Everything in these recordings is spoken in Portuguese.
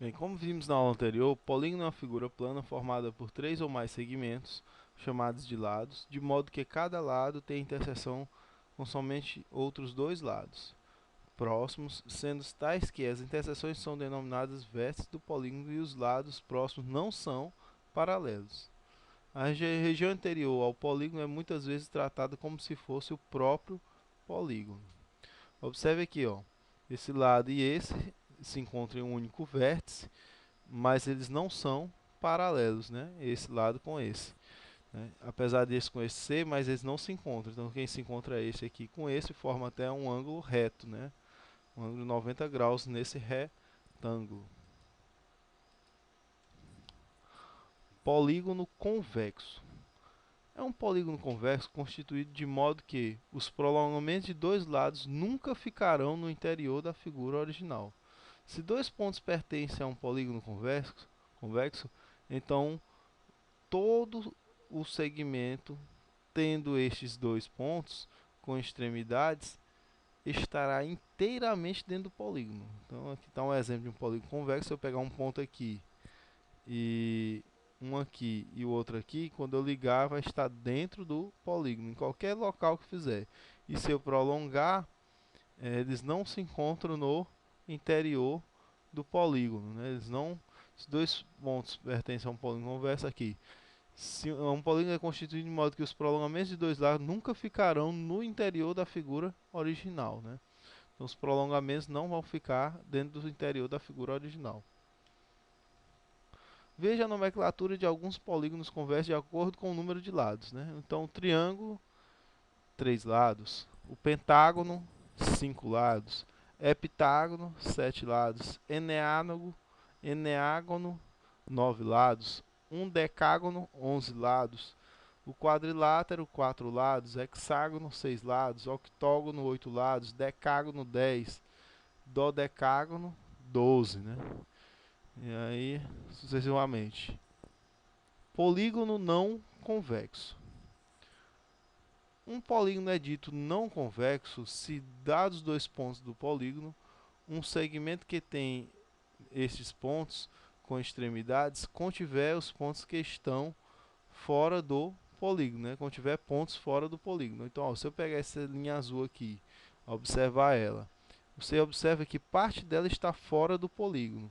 Bem, como vimos na aula anterior, o polígono é uma figura plana formada por três ou mais segmentos, chamados de lados, de modo que cada lado tem interseção com somente outros dois lados próximos, sendo tais que as interseções são denominadas vértices do polígono e os lados próximos não são paralelos. A região anterior ao polígono é muitas vezes tratada como se fosse o próprio polígono. Observe aqui, ó, esse lado e esse se encontram em um único vértice, mas eles não são paralelos, né? Esse lado com esse, né? Apesar desse com esse ser, mas eles não se encontram. Então, quem se encontra é esse aqui com esse forma até um ângulo reto, né? Um ângulo de 90 graus nesse retângulo. Polígono convexo. É um polígono convexo constituído de modo que os prolongamentos de dois lados nunca ficarão no interior da figura original. Se dois pontos pertencem a um polígono convexo, então todo o segmento tendo estes dois pontos com extremidades estará inteiramente dentro do polígono. Então aqui está um exemplo de um polígono convexo. Se eu pegar um ponto aqui e um aqui e o outro aqui, quando eu ligar vai estar dentro do polígono, em qualquer local que fizer. E se eu prolongar, eles não se encontram no interior do polígono, né? Eles não, os dois pontos pertencem a um polígono convexo aqui. Se um polígono é constituído de modo que os prolongamentos de dois lados nunca ficarão no interior da figura original, né? Então os prolongamentos não vão ficar dentro do interior da figura original. Veja a nomenclatura de alguns polígonos convexos de acordo com o número de lados, né? Então o triângulo, 3 lados. O pentágono, 5 lados. Heptágono, 7 lados. Eneágono, 9 lados. Um decágono, 11 lados. O quadrilátero, 4 lados. Hexágono, 6 lados. Octógono, 8 lados. Decágono, 10. Dodecágono, 12, né? E aí, sucessivamente. Polígono não convexo. Um polígono é dito não convexo se, dados dois pontos do polígono, um segmento que tem estes pontos com extremidades contiver os pontos que estão fora do polígono, né? Contiver pontos fora do polígono. Então, ó, se eu pegar essa linha azul aqui, observar ela, você observa que parte dela está fora do polígono.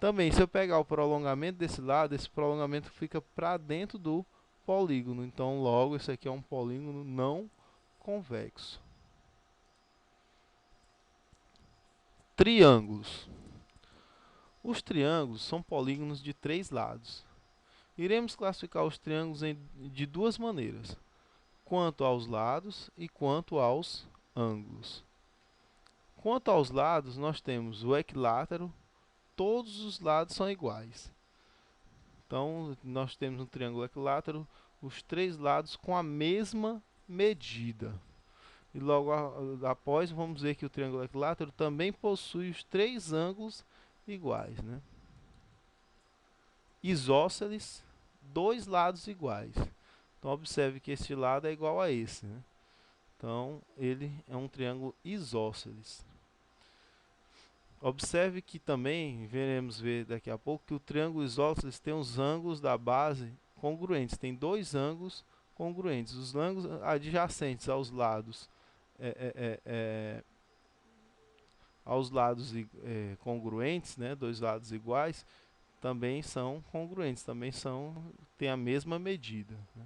Também, se eu pegar o prolongamento desse lado, esse prolongamento fica para dentro do polígono. Então, logo, esse aqui é um polígono não convexo. Triângulos. Os triângulos são polígonos de três lados. Iremos classificar os triângulos de duas maneiras, quanto aos lados e quanto aos ângulos. Quanto aos lados, nós temos o equilátero, todos os lados são iguais. Então, nós temos um triângulo equilátero, os três lados com a mesma medida. E logo após, vamos ver que o triângulo equilátero também possui os três ângulos iguais, né? Isósceles, dois lados iguais. Então, observe que este lado é igual a esse, né? Então, ele é um triângulo isósceles. Observe que também, veremos ver daqui a pouco, que o triângulo isósceles tem os ângulos da base congruentes. Tem dois ângulos congruentes. Os ângulos adjacentes aos lados congruentes, né, dois lados iguais, também são congruentes, têm a mesma medida, né?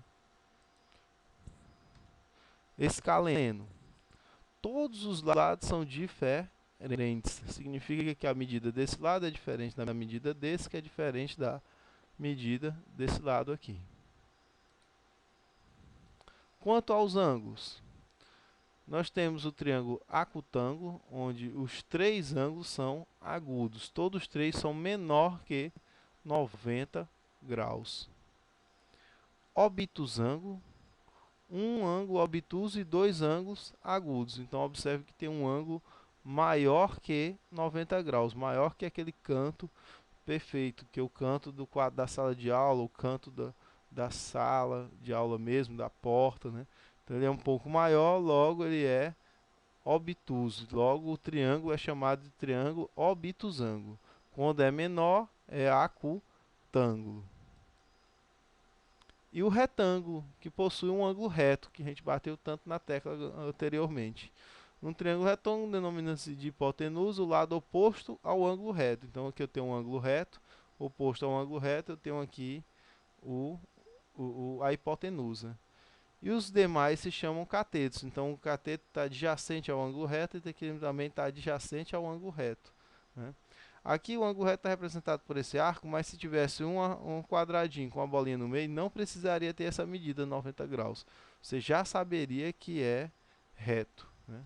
Escaleno. Todos os lados são diferentes. Significa que a medida desse lado é diferente da medida desse, que é diferente da medida desse lado aqui. Quanto aos ângulos, nós temos o triângulo acutângulo, onde os três ângulos são agudos. Todos os três são menor que 90 graus. Obtusângulo, um ângulo obtuso e dois ângulos agudos. Então, observe que tem um ângulo maior que 90 graus, maior que aquele canto perfeito, que é o canto do quadro da sala de aula, o canto da sala de aula mesmo, da porta, né? Então ele é um pouco maior, logo ele é obtuso. Logo o triângulo é chamado de triângulo obtusângulo. Quando é menor, é acutângulo. E o retângulo, que possui um ângulo reto, que a gente bateu tanto na tecla anteriormente. Um triângulo retângulo denomina-se de hipotenusa o lado oposto ao ângulo reto. Então aqui eu tenho um ângulo reto, oposto ao ângulo reto, eu tenho aqui a hipotenusa. E os demais se chamam catetos. Então o cateto está adjacente ao ângulo reto e aqui também está adjacente ao ângulo reto, né? Aqui o ângulo reto está representado por esse arco, mas se tivesse um quadradinho com a bolinha no meio, não precisaria ter essa medida 90 graus. Você já saberia que é reto, né?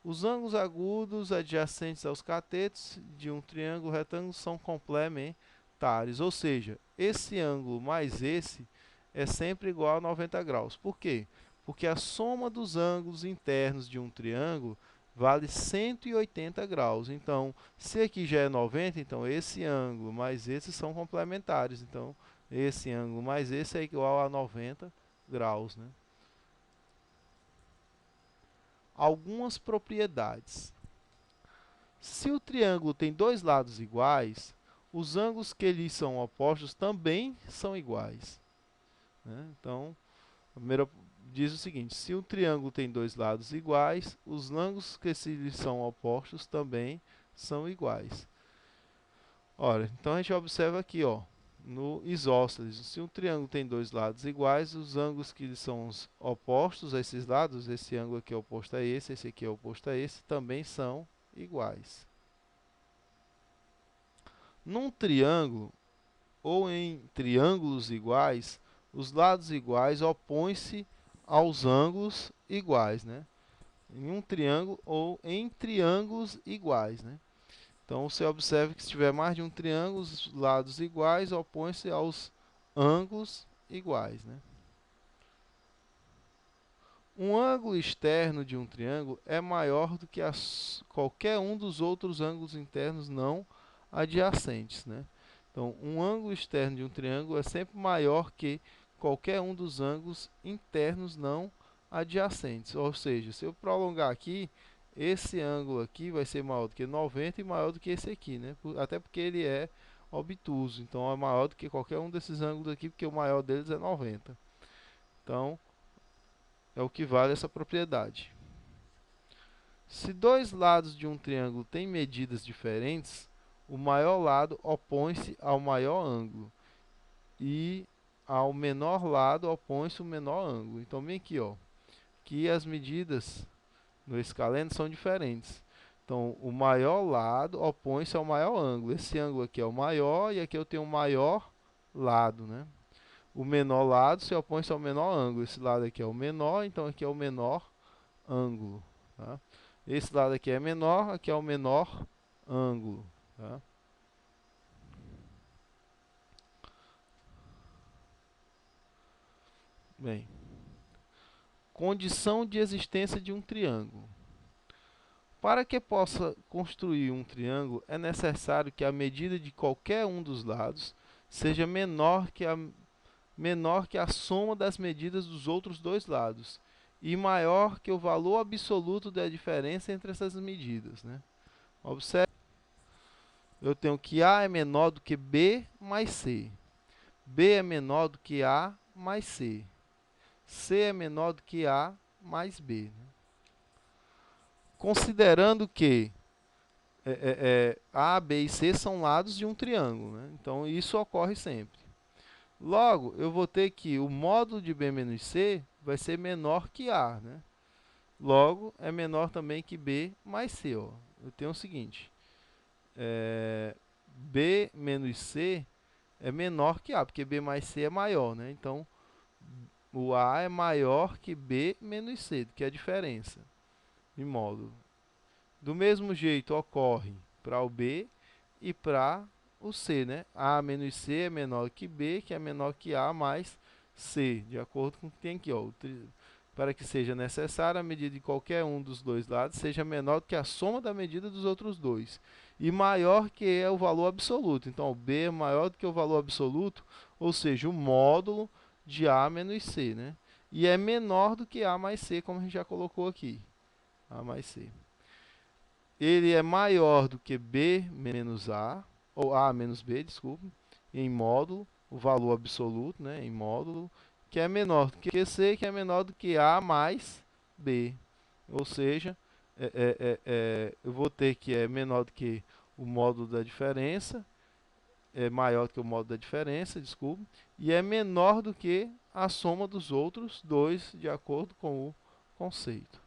Os ângulos agudos adjacentes aos catetos de um triângulo retângulo são complementares, ou seja, esse ângulo mais esse é sempre igual a 90 graus. Por quê? Porque a soma dos ângulos internos de um triângulo vale 180 graus. Então, se aqui já é 90, então esse ângulo mais esse são complementares. Então, esse ângulo mais esse é igual a 90 graus, né? Algumas propriedades. Se o triângulo tem dois lados iguais, os ângulos que lhes são opostos também são iguais, né? Então, a primeira diz o seguinte: se o triângulo tem dois lados iguais, os ângulos que lhes são opostos também são iguais. Ora, então a gente observa aqui, ó, no isósceles, se um triângulo tem dois lados iguais, os ângulos que são os opostos a esses lados, esse ângulo aqui é oposto a esse aqui é oposto a esse, também são iguais. Num triângulo ou em triângulos iguais, os lados iguais opõem-se aos ângulos iguais, né? Em um triângulo ou em triângulos iguais, né? Então você observa que se tiver mais de um triângulo, os lados iguais opõem-se aos ângulos iguais, né? Um ângulo externo de um triângulo é maior do que qualquer um dos outros ângulos internos não adjacentes, né? Então, um ângulo externo de um triângulo é sempre maior que qualquer um dos ângulos internos não adjacentes. Ou seja, se eu prolongar aqui, esse ângulo aqui vai ser maior do que 90 e maior do que esse aqui, né? Até porque ele é obtuso, então é maior do que qualquer um desses ângulos aqui, porque o maior deles é 90. Então, é o que vale essa propriedade. Se dois lados de um triângulo têm medidas diferentes, o maior lado opõe-se ao maior ângulo e ao menor lado opõe-se o menor ângulo. Então, bem aqui, ó, que as medidas no escaleno são diferentes. Então, o maior lado opõe-se ao maior ângulo. Esse ângulo aqui é o maior e aqui eu tenho o maior lado, né? O menor lado se opõe-se ao menor ângulo. Esse lado aqui é o menor, então aqui é o menor ângulo, tá? Esse lado aqui é menor, aqui é o menor ângulo, tá? Bem, condição de existência de um triângulo. Para que possa construir um triângulo, é necessário que a medida de qualquer um dos lados seja menor que a soma das medidas dos outros dois lados e maior que o valor absoluto da diferença entre essas medidas, né? Observe, eu tenho que A é menor do que B mais C. B é menor do que A mais C. C é menor do que A mais B, né? Considerando que A, B e C são lados de um triângulo, né? Então isso ocorre sempre. Logo, eu vou ter que o módulo de B menos C vai ser menor que A, né? Logo, é menor também que B mais C, ó. Eu tenho o seguinte, B menos C é menor que A, porque B mais C é maior, né? Então, o A é maior que B menos C, que é a diferença de módulo. Do mesmo jeito ocorre para o B e para o C, né? A menos C é menor que B, que é menor que A mais C, de acordo com o que tem aqui, ó. Para que seja necessário, a medida de qualquer um dos dois lados seja menor do que a soma da medida dos outros dois. E maior que é o valor absoluto. Então, o B é maior do que o valor absoluto, ou seja, o módulo de A menos C, né? E é menor do que A mais C, como a gente já colocou aqui. A mais C. ele é maior do que B menos A, ou A menos B, desculpa, em módulo, o valor absoluto, né, em módulo, que é menor do que C, que é menor do que A mais B. Ou seja, eu vou ter que é menor do que o módulo da diferença, é maior do que o módulo da diferença, desculpe, e é menor do que a soma dos outros dois, de acordo com o conceito.